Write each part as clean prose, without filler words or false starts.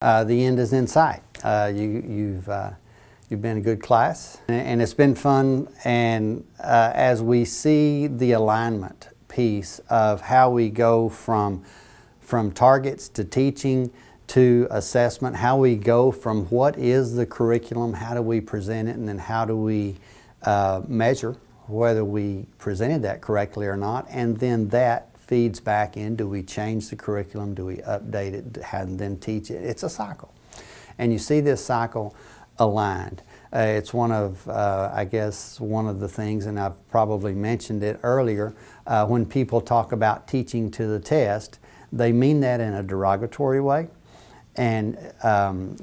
The end is in sight. You've been a good class, and it's been fun. And as we see the alignment piece of how we go from targets to teaching to assessment, how we go from what is the curriculum, how do we present it, and then how do we measure whether we presented that correctly or not, and then that feeds back in, do we change the curriculum, do we update it, and then teach it? It's a cycle. And you see this cycle aligned. It's one of, I guess, one of the things, and I've probably mentioned it earlier, when people talk about teaching to the test, they mean that in a derogatory way. And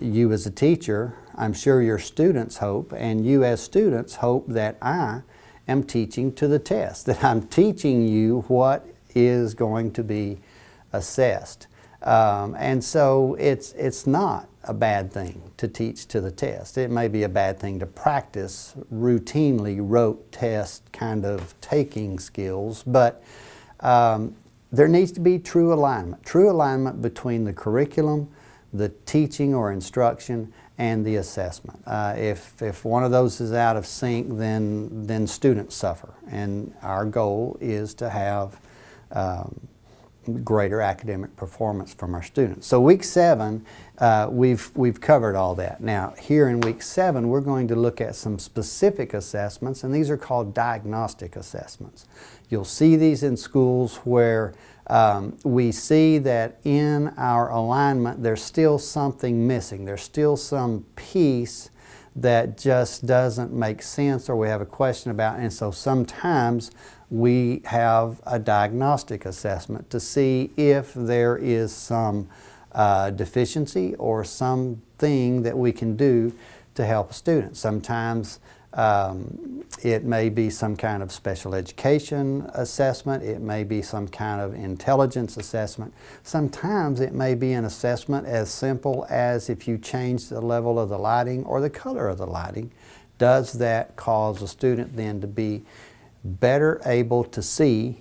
you as a teacher, I'm sure your students hope, and you as students hope that I am teaching to the test, that I'm teaching you what is going to be assessed. And so it's not a bad thing to teach to the test. It may be a bad thing to practice routinely rote test kind of taking skills, but there needs to be true alignment between the curriculum, the teaching or instruction, and the assessment. If one of those is out of sync, then students suffer, and our goal is to have greater academic performance from our students. So week 7, we've covered all that. Now here in week 7, we're going to look at some specific assessments, and these are called diagnostic assessments. You'll see these in schools where we see that in our alignment there's still something missing. There's still some piece that just doesn't make sense, or we have a question about, and so sometimes we have a diagnostic assessment to see if there is some deficiency or something that we can do to help a student. Sometimes it may be some kind of special education assessment, it may be some kind of intelligence assessment. Sometimes it may be an assessment as simple as if you change the level of the lighting or the color of the lighting, does that cause a student then to be better able to see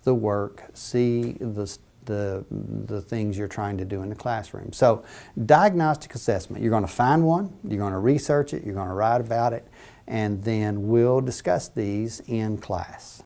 the work, see the things you're trying to do in the classroom. So diagnostic assessment, you're going to find one, you're going to research it, you're going to write about it, and then we'll discuss these in class.